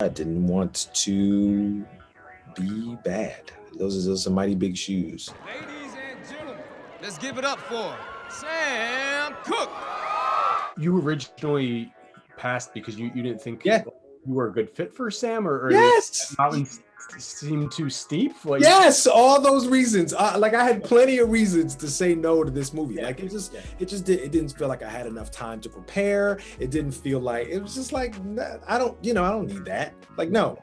I didn't want to be bad. Those are some mighty big shoes. Ladies and gentlemen, let's give it up for Sam Cooke. You originally passed because you didn't think Yeah. you were a good fit for Sam, or Yes. mountains seemed too steep. Like, Yes, all those reasons. I had plenty of reasons to say no to this movie. Like it didn't feel like I had enough time to prepare. It didn't feel like it was just like I don't need that. Like no.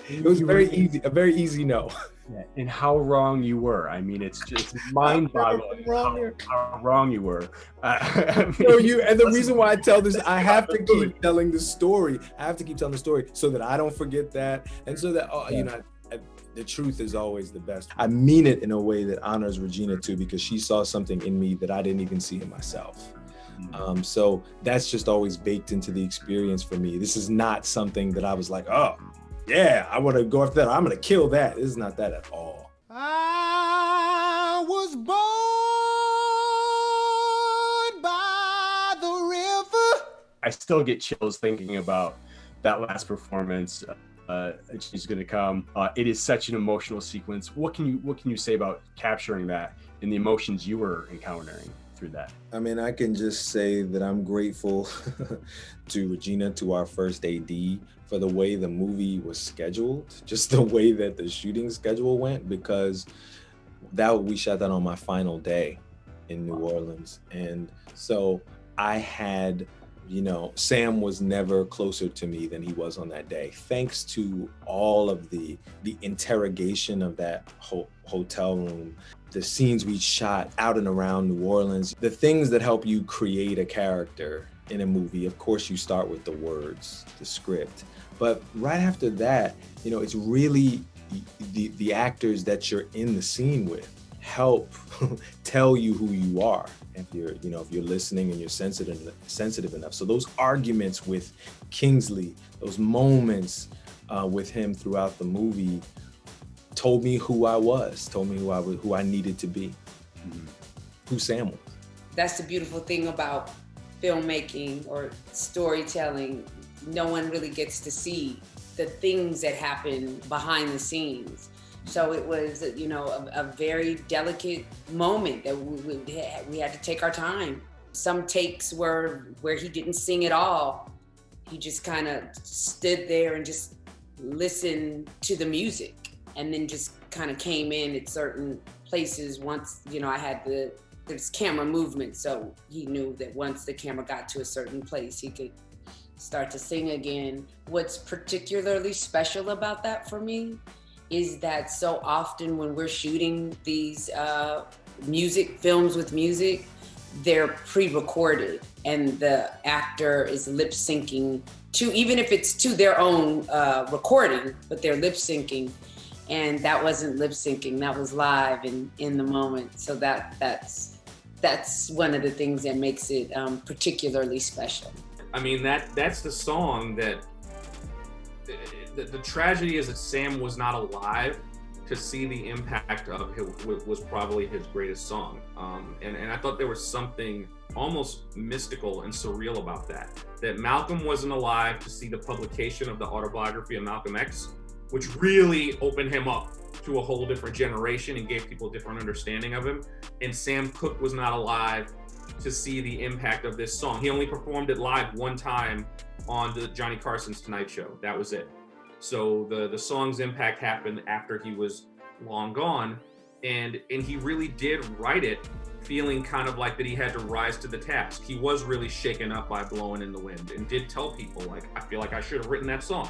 It was a very easy no. Yeah, and how wrong you were. I mean, it's just mind-boggling how wrong you were. And the reason why I tell this, I have to keep telling the story. I have to keep telling the story so that I don't forget that, and so that the truth is always the best. I mean it in a way that honors Regina too, because she saw something in me that I didn't even see in myself. So that's just always baked into the experience for me. This is not something that I was like, oh, yeah, I want to go after that. I'm going to kill that. This is not that at all. I was born by the river. I still get chills thinking about that last performance. She's gonna come. It is such an emotional sequence. What can you say about capturing that and the emotions you were encountering through that? I mean, I can just say that I'm grateful to Regina, to our first AD, for the way the movie was scheduled, just the way that the shooting schedule went, because we shot that on my final day in New Orleans. And so I had, Sam was never closer to me than he was on that day, thanks to all of the interrogation of that hotel room, the scenes we shot out and around New Orleans, the things that help you create a character in a movie. Of course, you start with the words, the script. But right after that, it's really the actors that you're in the scene with help tell you who you are. If you're listening and you're sensitive enough. So those arguments with Kingsley, those moments with him throughout the movie, told me who I was, told me who I needed to be, who Sam was. That's the beautiful thing about filmmaking or storytelling. No one really gets to see the things that happen behind the scenes. So it was, a very delicate moment that we had to take our time. Some takes were where he didn't sing at all. He just kind of stood there and just listened to the music, and then just kind of came in at certain places once, I had there's camera movement. So he knew that once the camera got to a certain place, he could start to sing again. What's particularly special about that for me is that so often when we're shooting these music films with music, they're pre-recorded and the actor is lip syncing to, even if it's to their own recording, but they're lip syncing. And that wasn't lip syncing, that was live in the moment. So that's one of the things that makes it particularly special. I mean, that's the song that, the tragedy is that Sam was not alive to see the impact of it. Was probably his greatest song. And I thought there was something almost mystical and surreal about that Malcolm wasn't alive to see the publication of the autobiography of Malcolm X, which really opened him up to a whole different generation and gave people a different understanding of him. And Sam Cooke was not alive to see the impact of this song. He only performed it live one time on the Johnny Carson's Tonight Show. That was it. So the song's impact happened after he was long gone, and he really did write it feeling kind of like that he had to rise to the task. He was really shaken up by Blowing in the Wind and did tell people, like, I feel like I should have written that song.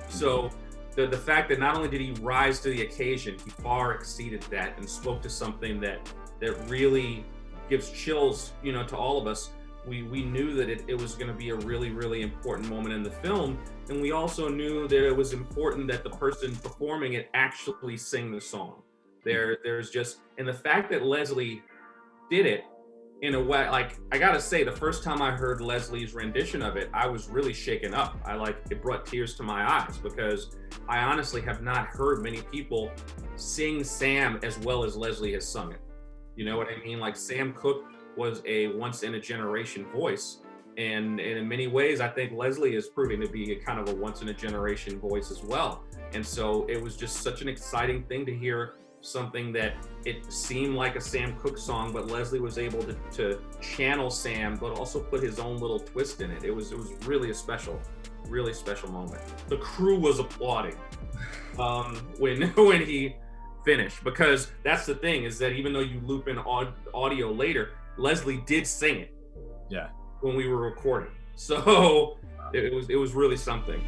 So the fact that not only did he rise to the occasion, he far exceeded that and spoke to something that really gives chills, to all of us. We knew that it was going to be a really, really important moment in the film. And we also knew that it was important that the person performing it actually sing the song. There's just, and the fact that Leslie did it in a way, like, I gotta say, the first time I heard Leslie's rendition of it, I was really shaken up. It brought tears to my eyes, because I honestly have not heard many people sing Sam as well as Leslie has sung it. You know what I mean? Like, Sam Cooke was a once in a generation voice, And in many ways, I think Leslie is proving to be a kind of a once in a generation voice as well. And so it was just such an exciting thing to hear something that it seemed like a Sam Cooke song, but Leslie was able to channel Sam, but also put his own little twist in it. It was really really special moment. The crew was applauding when he finished, because that's the thing, is that even though you loop in audio later, Leslie did sing it. Yeah. When we were recording. So it was really something.